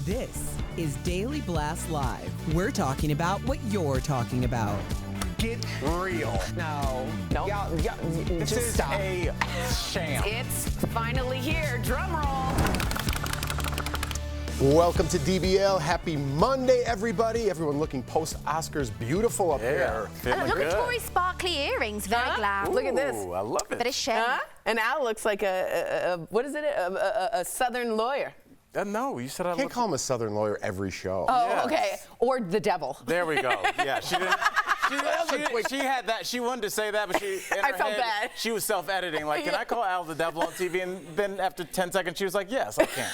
This is Daily Blast Live. We're talking about what you're talking about. Get real. No. Y'all, this just is stop. a sham. It's finally here. Drum roll. Welcome to DBL. Happy Monday, everybody. Everyone looking post-Oscars beautiful up there. Look at Tori's sparkly earrings. Very glam. Look at this. Ooh, I love it. Bit of shame. And Al looks like what is it? A Southern lawyer. No, you said I Can't look. call him a Southern lawyer every show. Oh, Yes. okay. Or the devil. There we go. Yeah, she didn't. She had that. She wanted to say that, but I felt bad. She was self-editing. Like, can I call Al the devil on TV? And then after 10 seconds, she was like, yes, I can.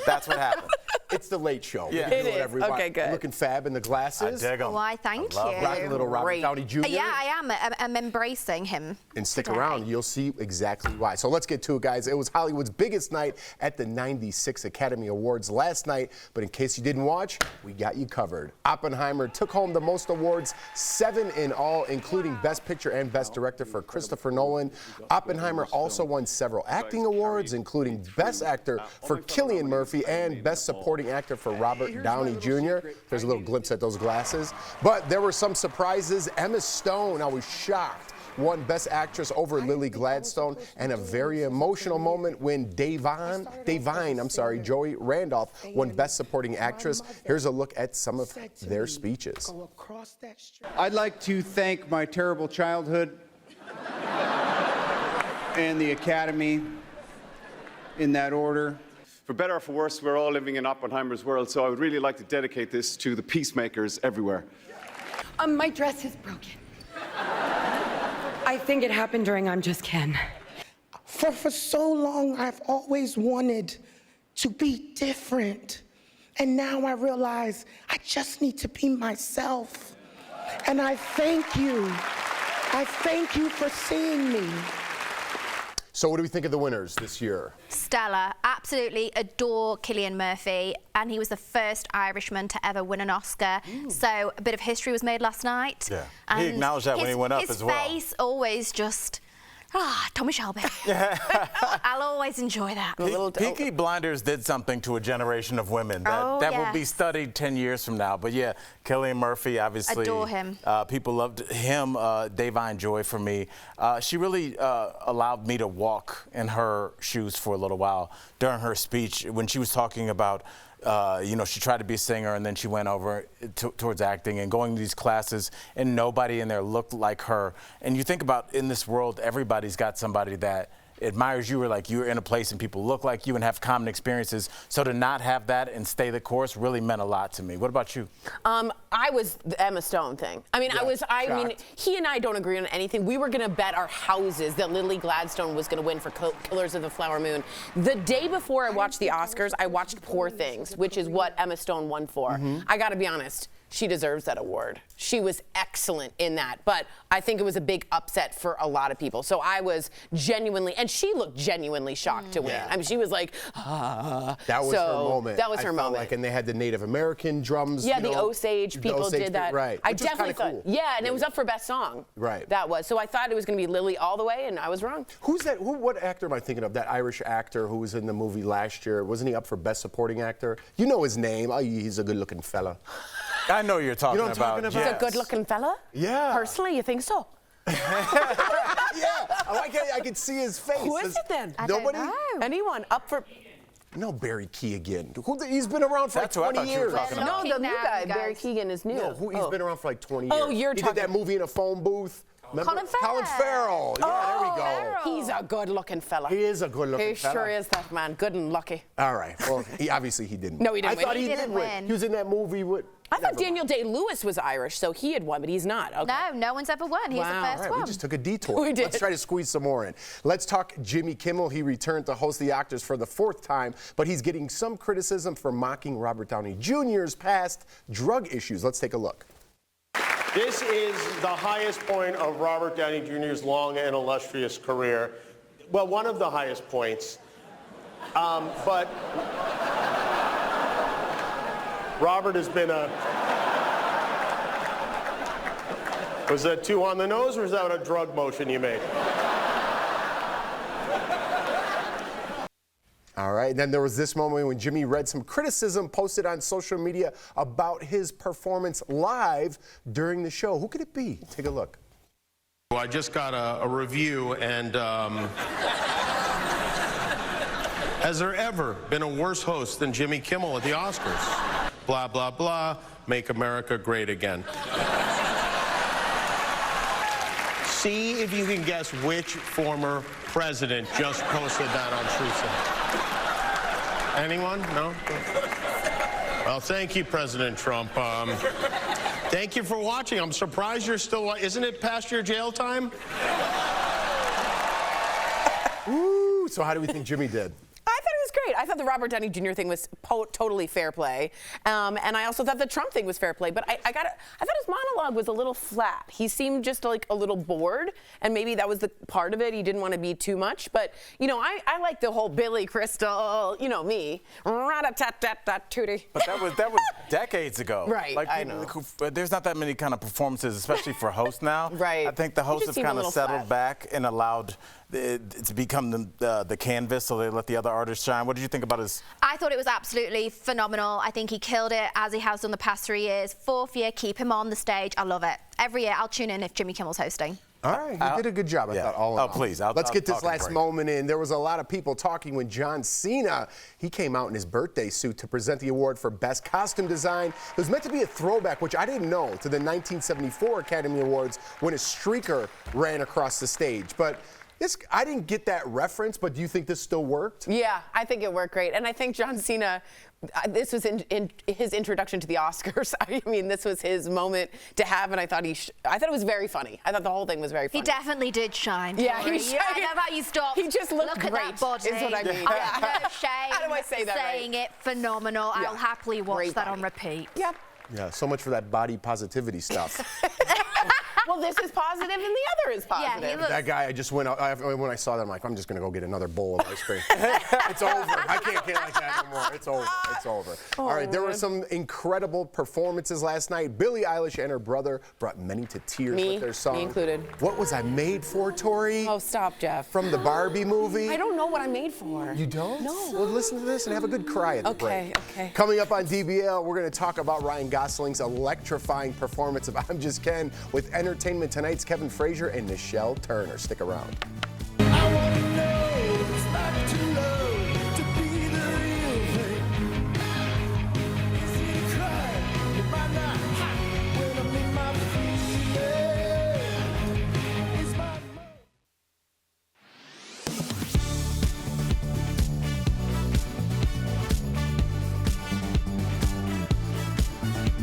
That's what happened. It's the late show. Yeah. We can do It is. whatever we want. Okay, good. Looking fab in the glasses. I dig 'em. Why, thank you. Rocking little Robert Great. Downey Jr. Yeah, I am. I'm embracing him. And stick today. around, you'll see exactly why. So let's get to it, guys. It was Hollywood's biggest night at the 96 Academy Awards last night, but in case you didn't watch, we got you covered. Oppenheimer took home the most awards, 7 in all, including Best Picture and Best Director for Christopher Nolan. Oppenheimer also won several acting awards, including Best Actor for Cillian Murphy and Best Supporting Actor for Robert Downey Jr. There's a little glimpse at those glasses. But there were some surprises. Emma Stone, I was shocked, won Best Actress over Lily Gladstone, and a very emotional moment when Joey Randolph won Best Supporting Actress. Here's a look at some of their speeches. I'd like to thank my terrible childhood and the Academy in that order. For better or for worse, we're all living in Oppenheimer's world, so I would really like to dedicate this to the peacemakers everywhere. My dress is broken. I think it happened during I'm Just Ken. For so long, I've always wanted to be different. And now I realize I just need to be myself. And I thank you. I thank you for seeing me. So what do we think of the winners this year? Stella, absolutely adore Cillian Murphy, and he was the first Irishman to ever win an Oscar. So a bit of history was made last night. Yeah. And He acknowledged that when he went up as well. His face always just, Tommy Shelby. I'll always enjoy that. Peaky Blinders did something to a generation of women that will be studied 10 years from now. But yeah, Cillian Murphy, obviously. Adore him. People loved him. Davine Joy for me. She really allowed me to walk in her shoes for a little while during her speech when she was talking about she tried to be a singer and then she went over towards acting and going to these classes and nobody in there looked like her. And you think about in this world, everybody's got somebody that admires you or like you're in a place and people look like you and have common experiences. So to not have that and stay the course really meant a lot to me. What about you? I was the Emma Stone thing. I mean, he and I don't agree on anything. We were going to bet our houses that Lily Gladstone was going to win for Killers of the Flower Moon. The day before I watched the Oscars, I watched Poor Things, which is what Emma Stone won for. I got to be honest. She deserves that award. She was excellent in that, but I think it was a big upset for a lot of people. So I was genuinely, and she looked genuinely shocked to win. Yeah. I mean, she was like, That was her moment. That was her moment. Like, and they had the Native American drums. Yeah, the Osage people did that. Right. I Which was definitely thought. cool. Yeah, and it was up for best song. Right. That was. So I thought it was going to be Lily all the way, and I was wrong. Who's that? What actor am I thinking of? That Irish actor who was in the movie last year. Wasn't he up for Best Supporting Actor? You know his name. Oh, he's a good-looking fella. I know you're talking You know what I'm about. talking about? He's a good-looking fella? Yeah. Personally, you think so? Yeah, I can see his face. Who is it then? I don't Nobody? know. Anyone up for... No, Barry Keoghan. He's been around for That's like what I 20 thought you were years. talking about. No, the new Now, guy, you Barry guys. Keoghan, is new. No, he's been around for like 20 years. Oh, you're he talking- did that movie in a phone booth. Remember? Colin Farrell. Colin Farrell. Yeah, there we go. Farrell. He's a good-looking fella. He is a good-looking He fella. sure is, that man. Good and lucky. All right. Well, obviously he didn't. No, he didn't I win. thought He he did didn't win. win. He was in that movie with. I thought Never Daniel Day-Lewis was Irish, so he had won, but he's not. Okay. No one's ever won. He's Wow. the All first right, one. we just took a detour. We did. Let's try to squeeze some more in. Let's talk Jimmy Kimmel. He returned to host the Oscars for the 4th time, but he's getting some criticism for mocking Robert Downey Jr.'s past drug issues. Let's take a look. This is the highest point of Robert Downey Jr.'s long and illustrious career. Well, one of the highest points. But Robert has been a... Was that 2 on the nose, or was that a drug motion you made? All right, and then there was this moment when Jimmy read some criticism posted on social media about his performance live during the show. Who could it be? Take a look. Well, I just got a review, and has there ever been a worse host than Jimmy Kimmel at the Oscars? Blah, blah, blah, make America great again. See if you can guess which former president just posted that on Truth. Anyone? No? Well, thank you, President Trump. Thank you for watching. I'm surprised you're still. Isn't it past your jail time? Ooh, so how do we think Jimmy did? I thought it was great. I thought the Robert Downey Jr. thing was totally fair play, and I also thought the Trump thing was fair play. But I thought his monologue was a little flat. He seemed just like a little bored, and maybe that was the part of it. He didn't want to be too much. But you know, I like the whole Billy Crystal. You know me, rat-a-tat-tat-tat-tootie. But that was decades ago. Right. Like, I know. There's not that many kind of performances, especially for hosts now. Right. I think the hosts have kind of settled back and allowed it to become the canvas, so they let the other artists shine. What did you think about his? I thought it was absolutely phenomenal. I think he killed it, as he has done the past 3 years. 4th year, keep him on the stage. I love it. Every year, I'll tune in if Jimmy Kimmel's hosting. All right, you did a good job, I thought, all in all. Please. Let's get this last moment in. There was a lot of people talking when John Cena, he came out in his birthday suit to present the award for Best Costume Design. It was meant to be a throwback, which I didn't know, to the 1974 Academy Awards when a streaker ran across the stage. But I didn't get that reference, but do you think this still worked? Yeah, I think it worked great. And I think John Cena, this was in his introduction to the Oscars. I mean, this was his moment to have, and I thought it was very funny. I thought the whole thing was very funny. He definitely did shine. Yeah, he shined. I love how you stopped. He just looked Look great, at that body. is what I mean. I have no shame. How do I say that saying right? it phenomenal. Yeah. I'll happily watch Great that body. on repeat. Yep. Yeah, so much for that body positivity stuff. Well, this is positive and the other is positive. Yeah, he looks... That guy, I just went out, when I saw that, I'm like, I'm just going to go get another bowl of ice cream. It's over. I can't get like that no more. It's over. It's over. Oh, all right, there were some incredible performances last night. Billie Eilish and her brother brought many to tears with their song. Me included. What was I made for, Tori? Oh, stop, Jeff. From the Barbie movie? I don't know what I'm made for. You don't? No. Well, listen to this and have a good cry at the break. Okay. Coming up on DBL, we're going to talk about Ryan Gosling's electrifying performance of I'm Just Ken with Entertainment Tonight's Kevin Frazier and Michelle Turner. Stick around.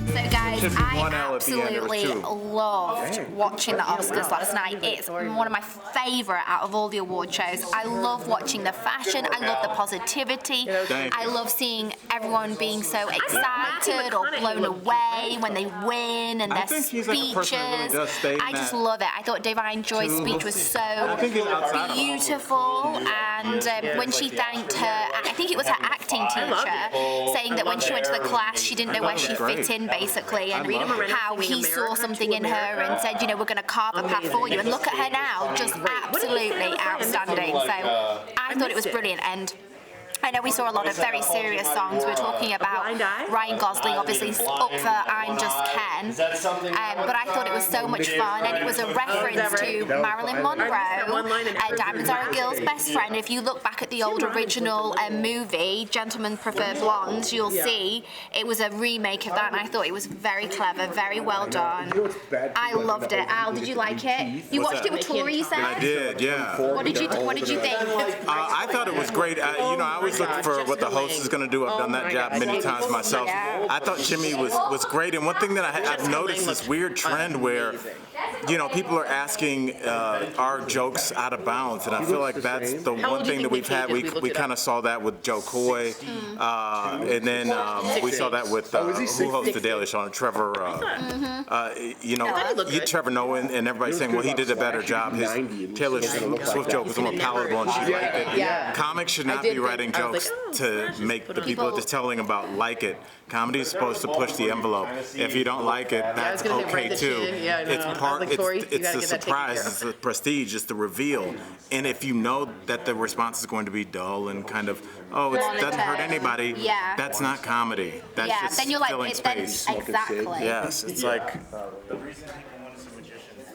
So guys, I absolutely loved watching the Oscars last night. It's one of my favourite out of all the award shows. I love watching the fashion, I love the positivity, I love seeing everyone being so excited or blown away when they win and their speeches. I just love it. I thought Divine Joy's speech was so beautiful, and when she thanked her, I think it was her acting teacher, saying that when she went to the class she didn't know where she fit in basically, and how he saw something in her and said, you know, we're going to carve a path for you, and look at her now, just absolutely outstanding. So I thought it was brilliant, and I know we saw a lot of very serious songs. We're talking about Ryan Gosling, obviously up for I'm Just Ken, but I thought it was so much fun, and it was a reference to Marilyn Monroe, Diamonds Are a Girl's Best Friend. If you look back at the old original movie, Gentlemen Prefer Blondes, you'll see it was a remake of that, and I thought it was very clever, very well done. I loved it. Al, did you like it? You watched it with Tori, you said? I did, yeah. What did you think? I thought it was great. I always look for what the host is going to do. I've done that job many times myself. I thought Jimmy was great. And one thing that I've noticed, this weird trend where, you know, people are asking our jokes out of bounds. And I feel like that's the one thing that we've had. We kind of saw that with Joe Coy. And then we saw that with who hosts The Daily Show, Trevor. Trevor Noah, and everybody saying, well, he did a better job. His Taylor Swift joke was more palatable and she liked it. Comics should not be writing jokes to make the people that they're telling about like it, Comedy is supposed to push the envelope. If you don't like it, that's okay too. It's part. It's the surprise. It's the prestige. It's the reveal. And if you know that the response is going to be dull and kind of, oh, it doesn't hurt anybody. Yeah. That's not comedy. That's just then you're like, filling space. Exactly. Yes, it's like. The reason people want to see magicians.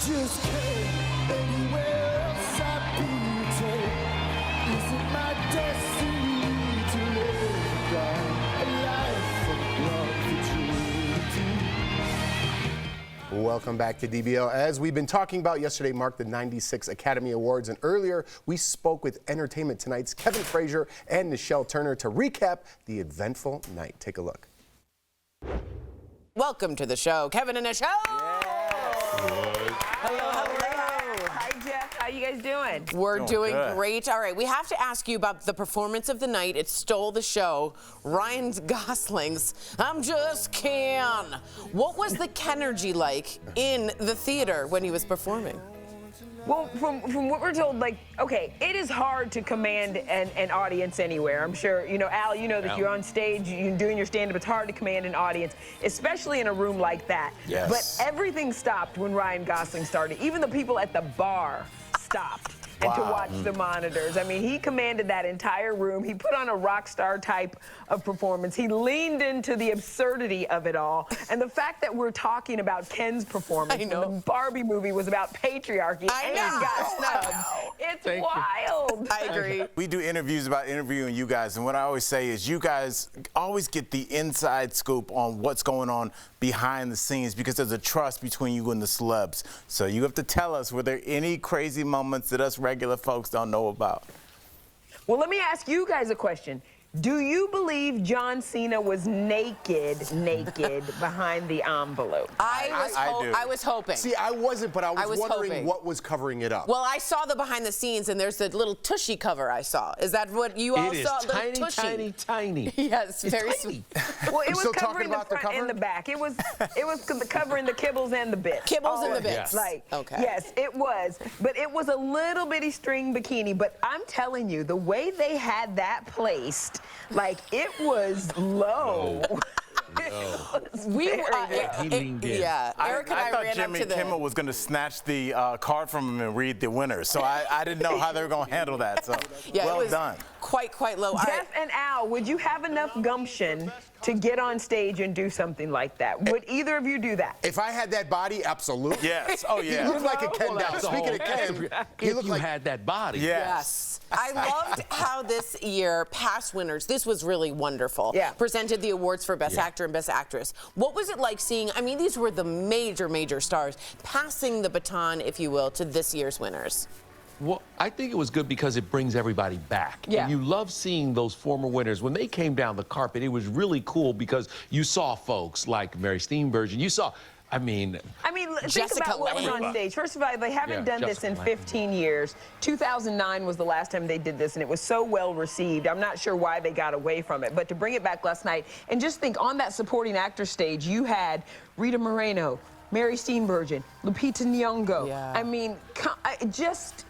Just can't anywhere else I'd be take. Is it my destiny to live a life of love? Welcome back to DBL. As we've been talking about, yesterday marked the 96 Academy Awards, and earlier we spoke with Entertainment Tonight's Kevin Frazier and Nichelle Turner to recap the eventful night. Take a look. Welcome to the show, Kevin and Nichelle. Hi, Jeff. How you guys doing? We're doing great. All right, we have to ask you about the performance of the night. It stole the show. Ryan Gosling's I'm Just Ken. What was the Kenergy like in the theater when he was performing? Well, from what we're told, like, okay, it is hard to command an audience anywhere. I'm sure, you know, Al, you know that you're on stage, you're doing your stand-up, it's hard to command an audience, especially in a room like that. Yes. But everything stopped when Ryan Gosling started. Even the people at the bar stopped. And to watch the monitors. I mean, he commanded that entire room. He put on a rock star type of performance. He leaned into the absurdity of it all. And the fact that we're talking about Ken's performance when the Barbie movie was about patriarchy and got snubbed. It's wild. I agree. We do interviews about interviewing you guys, and what I always say is you guys always get the inside scoop on what's going on behind the scenes because there's a trust between you and the celebs. So you have to tell us, were there any crazy moments that us regular folks don't know about? Well, let me ask you guys a question. Do you believe John Cena was naked behind the envelope? I was hoping. See, I wasn't, but I was wondering hoping. what was covering it up. Well, I saw the behind the scenes, and there's the little tushy cover I saw. Is that what you all saw? It is tiny, tiny. Yes, it's very tiny. Well, it was covering the front and the back. It was covering the kibbles and the bits. Kibbles and the bits. Like, okay. Yes, it was. But it was a little bitty string bikini. But I'm telling you, the way they had that placed, like, it was low. He leaned in. Yeah, Eric and I thought Jimmy Kimmel was going to snatch the card from him and read the winners. So I didn't know how they were going to handle that. So well it was done. Quite low. Jeff and Al, would you have enough gumption to get on stage and do something like that? Would either of you do that? If I had that body, absolutely. Yes. Oh, yeah. You look like a Ken down. Speaking of Ken, if you had that body. Yes. I loved how this year, past winners, this was really wonderful. Yeah. Presented the awards for Best Actor and Best Actress. What was it like seeing, I mean, these were the major stars, passing the baton, if you will, to this year's winners? Well, I think it was good because it brings everybody back. Yeah. And you love seeing those former winners. When they came down the carpet, it was really cool because you saw folks like Mary Steenburgen. You saw, I mean, think about what was on stage. First of all, they haven't done this in 15 years. 2009 was the last time they did this, and it was so well received. I'm not sure why they got away from it, but to bring it back last night, and just think, on that supporting actor stage, you had Rita Moreno, Mary Steenburgen, Lupita Nyong'o. Yeah. I mean,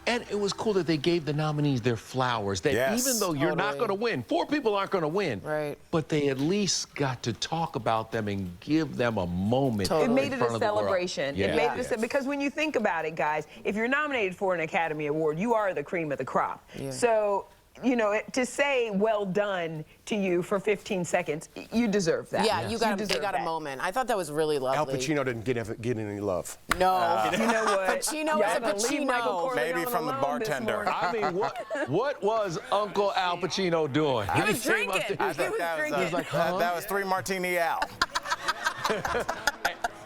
And it was cool that they gave the nominees their flowers. That even though you're not going to win, 4 people aren't going to win. Right. But they at least got to talk about them and give them a moment. It made it a celebration. Yeah. It made it because when you think about it, guys, if you're nominated for an Academy Award, you are the cream of the crop. Yeah. So, you know, to say well done to you for 15 seconds, you deserve that. Yeah, they got a moment. I thought that was really lovely. Al Pacino didn't get any love. No. You know what? Pacino is a Pacino. Maybe from the bartender. I mean, what was Uncle Al Pacino doing? He was drinking. That was 3 Martini Al.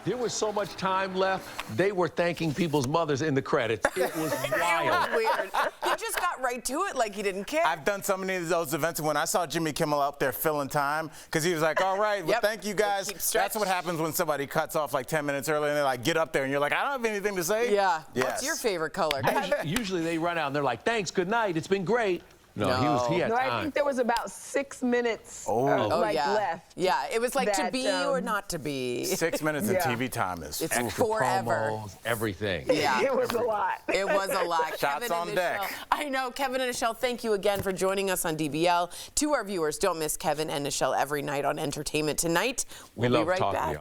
There was so much time left. They were thanking people's mothers in the credits. It was wild. It was weird. He just got right to it like he didn't care. I've done so many of those events, and when I saw Jimmy Kimmel up there filling time, because he was like, all right, well, thank you guys. That's what happens when somebody cuts off like 10 minutes early, and they like get up there, and you're like, I don't have anything to say. Yeah. Yes. What's your favorite color? Usually they run out and they're like, thanks, good night, it's been great. No, he had time. I think there was about 6 minutes left. Yeah, it was like to be or not to be. 6 minutes in TV time is it's forever. Promos, everything. Yeah. It was a lot. It was a lot. Shots Kevin on deck. I know. Kevin and Nichelle, thank you again for joining us on DBL. To our viewers, don't miss Kevin and Nichelle every night on Entertainment Tonight. We'll be right back. To you.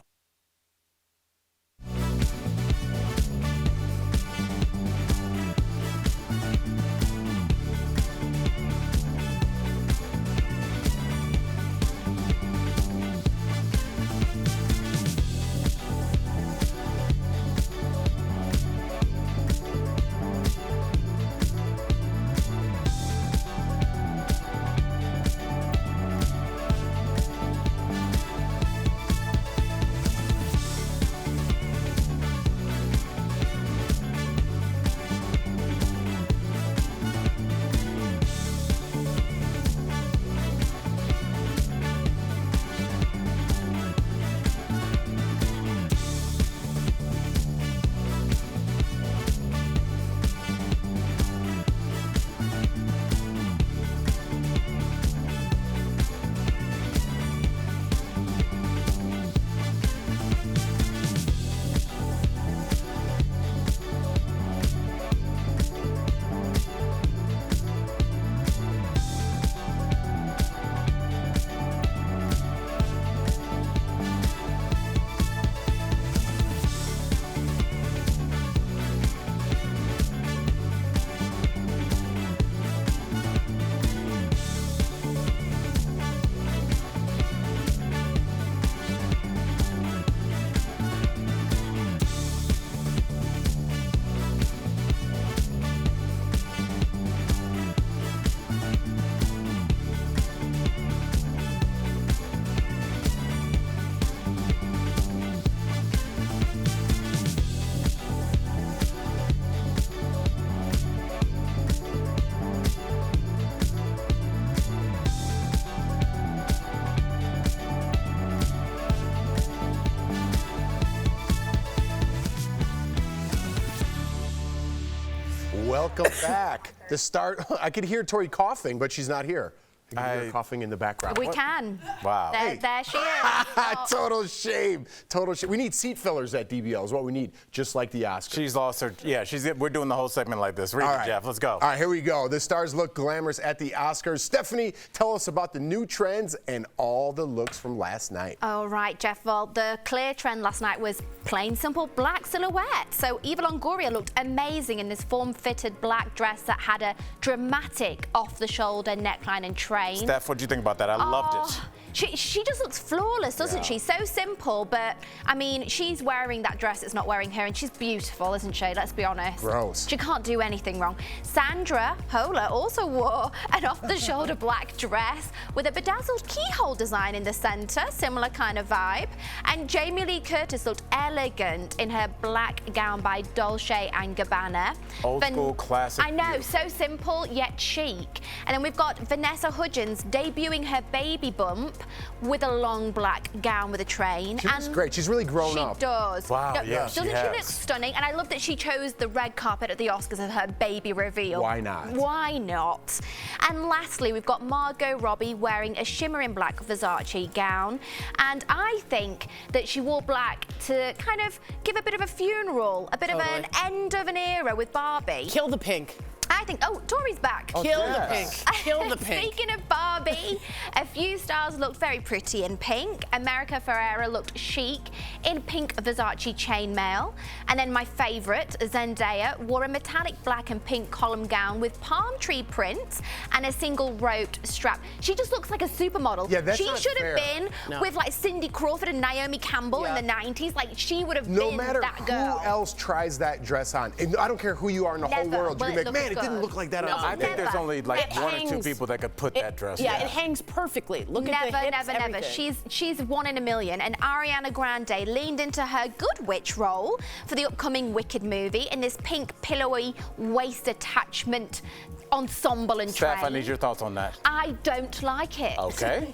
Welcome back. The start. I could hear Tori coughing, but she's not here. I can hear her coughing in the background. We can. Wow. There she is. Total shame. Total shame. We need seat fillers at DBL is what we need, just like the Oscars. She's lost her. Yeah, we're doing the whole segment like this. Read it, Jeff. Let's go. All right, here we go. The stars look glamorous at the Oscars. Stephanie, tell us about the new trends and all the looks from last night. All right, Jeff. Well, the clear trend last night was plain, simple black silhouette. So Eva Longoria looked amazing in this form-fitted black dress that had a dramatic off-the-shoulder neckline and train. Steph, what do you think about that? I loved it. She just looks flawless, doesn't she? So simple, but I mean, she's wearing that dress, it's not wearing her, and she's beautiful, isn't she? Let's be honest. Gross. She can't do anything wrong. Sandra Hola also wore an off-the-shoulder black dress with a bedazzled keyhole design in the center, similar kind of vibe. And Jamie Lee Curtis looked elegant in her black gown by Dolce & Gabbana. Old school classic. I know, so simple yet chic. And then we've got Vanessa Hudgens debuting her baby bump with a long black gown with a train. She looks great. She's really grown up. She does. Wow, yeah, doesn't she look stunning? And I love that she chose the red carpet at the Oscars as her baby reveal. Why not? Why not? And lastly, we've got Margot Robbie wearing a shimmering black Versace gown. And I think that she wore black to kind of give a bit of a funeral, a bit of an end of an era with Barbie. Kill the pink. I think, Tori's back. Kill the pink. Kill the pink. Speaking of Barbie, a few stars looked very pretty in pink. America Ferrera looked chic in pink Versace chainmail. And then my favorite, Zendaya, wore a metallic black and pink column gown with palm tree prints and a single rope strap. She just looks like a supermodel. Yeah, that's she not should have fair. been with like Cindy Crawford and Naomi Campbell in the 90s. Like she would have been that girl. No matter who else tries that dress on, and I don't care who you are in the whole world, you're gonna be like, man, it didn't look like that. No. I think there's only like It one or hangs- two people that could put that dress. Yeah, on. it hangs perfectly. Look at the hips, Never. everything. She's one in a million. And Ariana Grande leaned into her good witch role for the upcoming Wicked movie in this pink pillowy waist attachment ensemble and Steph, I trend. need your thoughts on that. I don't like it. Okay.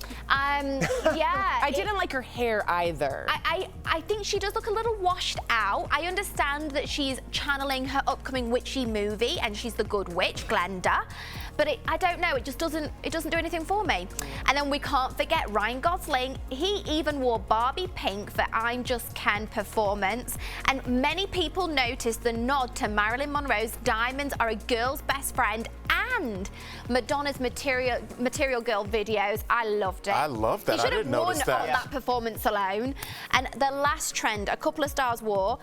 Yeah. I didn't like her hair either. I think she does look a little washed out. I understand that she's channeling her upcoming witchy movie and she's the good witch, Glenda. But I don't know, it doesn't do anything for me. And then we can't forget Ryan Gosling. He even wore Barbie pink for I'm Just Ken performance. And many people noticed the nod to Marilyn Monroe's Diamonds Are a Girl's Best Friend and Madonna's Material Girl videos. I loved it. I love that. He should I have didn't won notice that. on that performance alone. And the last trend a couple of stars wore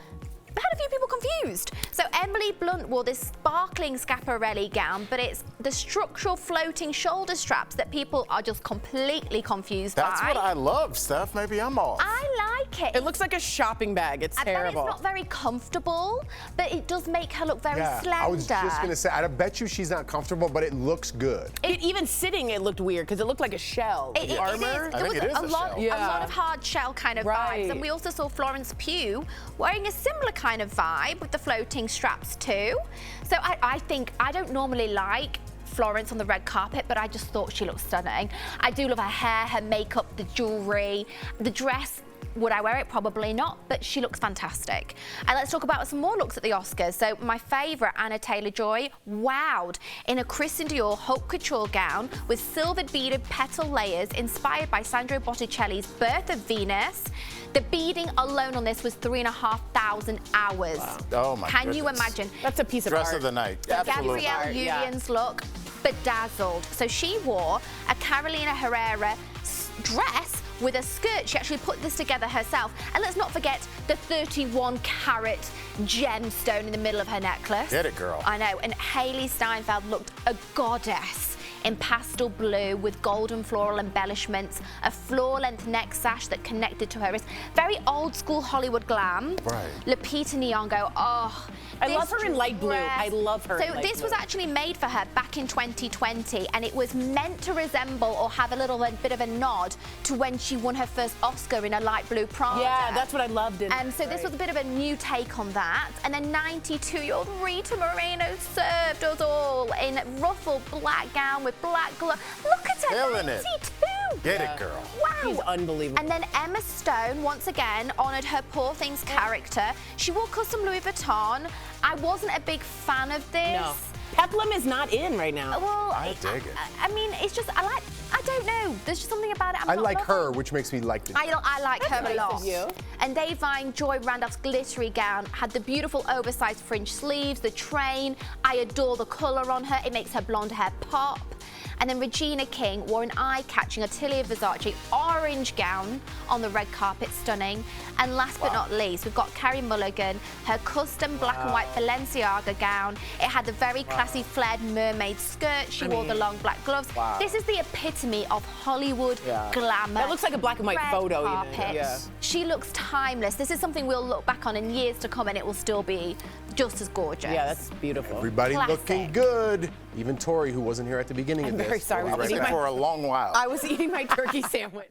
had a few people confused. So Emily Blunt wore this sparkling Schiaparelli gown, but it's the structural floating shoulder straps that people are just completely confused That's by. what I love, Steph. Maybe I'm off. I like it. It looks like a shopping bag. It's I bet terrible. it's not very comfortable, but it does make her look very slender. I was just going to say, I bet you she's not comfortable, but it looks good. Even sitting, it looked weird because it looked like a shell. It armor. is. There was a lot of hard shell kind of Right. vibes. And we also saw Florence Pugh wearing a similar kind of vibe with the floating straps too. So I think, I don't normally like Florence on the red carpet, but I just thought she looked stunning. I do love her hair, her makeup, the jewelry, the dress. Would I wear it? Probably not, but she looks fantastic. And let's talk about some more looks at the Oscars. So my favourite, Anna Taylor-Joy, wowed in a Christian Dior haute couture gown with silvered beaded petal layers inspired by Sandro Botticelli's Birth of Venus. The beading alone on this was 3,500 hours. Wow. Oh my Can you goodness. imagine? That's a piece of Dress art. of the night. Gabrielle Art, yeah. Union's look, bedazzled. So she wore a Carolina Herrera dress with a skirt. She actually put this together herself. And let's not forget the 31-carat gemstone in the middle of her necklace. Get it, girl. I know. And Hailey Steinfeld looked a goddess in pastel blue with golden floral embellishments, a floor-length neck sash that connected to her wrist. Very old-school Hollywood glam. Right. Lupita Nyong'o, oh. I love her in light blue. dress. I love her in So light this blue. was actually made for her back in 2020, and it was meant to resemble or have a little bit of a nod to when she won her first Oscar in a light blue Prada. Yeah, that's what I loved. So this was a bit of a new take on that. And then 92-year-old Rita Moreno served us all in ruffled black gown with black glove. Look at her, Killing 92! it. Get it, girl. Wow. She's unbelievable. And then Emma Stone, once again, honoured her Poor Things character. She wore custom Louis Vuitton. I wasn't a big fan of this. No. Peplum is not in right now. Well, I dig it. I mean, it's just, I don't know. There's just something about it. I like her, which makes me like the I like her nice a of lot. you. And Da'Vine Joy Randolph's glittery gown had the beautiful oversized fringe sleeves, the train. I adore the colour on her. It makes her blonde hair pop. And then Regina King wore an eye-catching Atelier Versace orange gown on the red carpet, stunning. And last but not least, we've got Carrie Mulligan, her custom black and white Balenciaga gown. It had the very classy flared mermaid skirt. She wore the long black gloves. This is the epitome of Hollywood glamour. That looks like a black and white Red photo even. carpet. Yeah. She looks timeless. This is something we'll look back on in years to come, and it will still be just as gorgeous. Yeah, that's beautiful. Everybody Classic. looking good. Even Tori, who wasn't here at the beginning of this. very sorry. We'll be right back. For a long while. I was eating my turkey sandwich.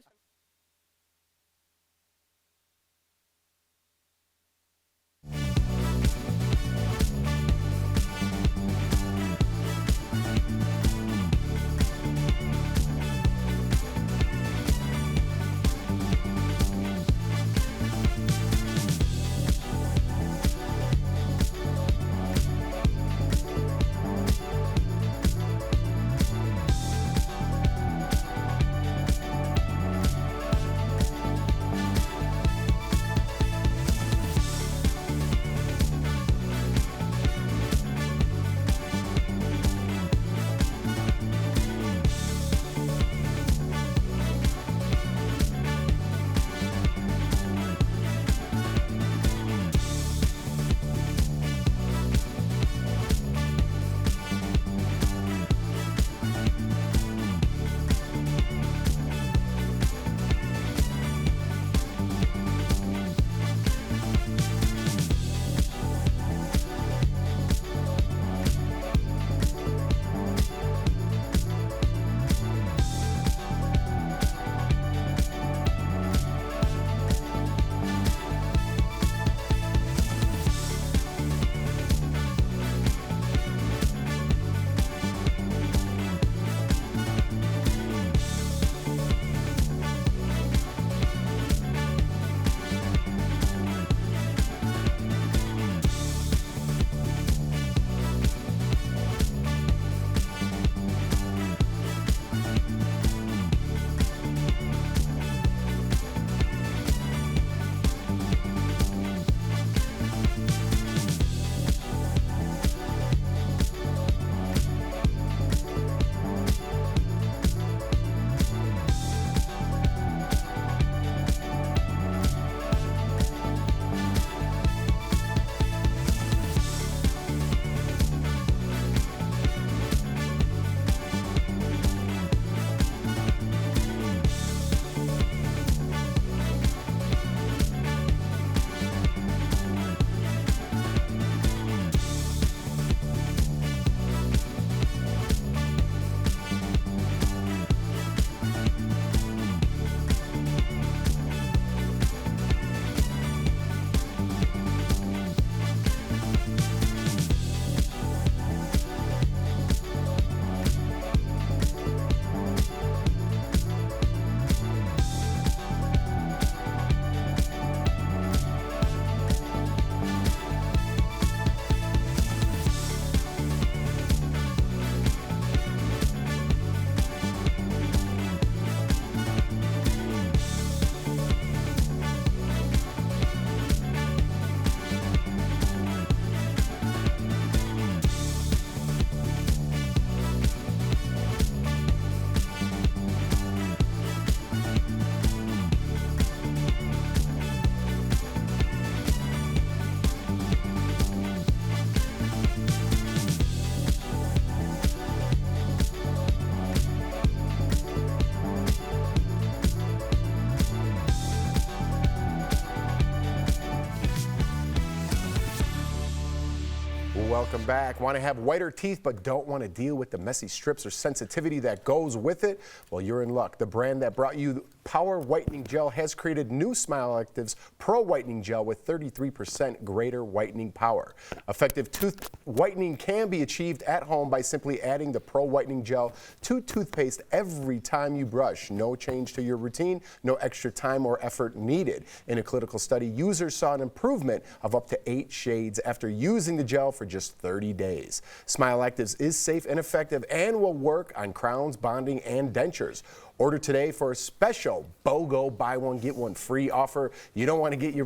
Welcome back. Want to have whiter teeth but don't want to deal with the messy strips or sensitivity that goes with it? Well, you're in luck. The brand that brought you Power Whitening Gel has created new Smile Actives Pro Whitening Gel with 33% greater whitening power. Effective tooth whitening can be achieved at home by simply adding the Pro Whitening Gel to toothpaste every time you brush. No change to your routine, no extra time or effort needed. In a clinical study, users saw an improvement of up to 8 shades after using the gel for just 30 days. Smile Actives is safe and effective and will work on crowns, bonding, and dentures. Order today for a special BOGO buy one get one free offer. You want to get your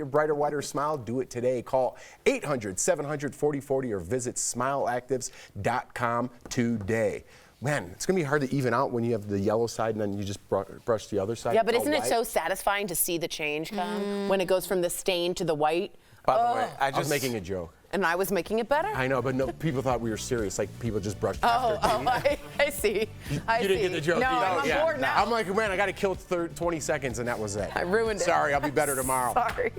brighter, whiter smile? Do it today. Call 800-700-4040 or visit smileactives.com today. Man, it's going to be hard to even out when you have the yellow side and then you just brush the other side. Yeah, but isn't it so satisfying to see the change come when it goes from the stain to the white? By the way, I was making a joke. And I was making it better? I know, but no, people thought we were serious. Like, people just brushed after. I see. You didn't get the joke. No, I'm on board now. I'm like, man, I got to kill 20 seconds, and that was it. I ruined it. Sorry, I'll be better tomorrow. Sorry.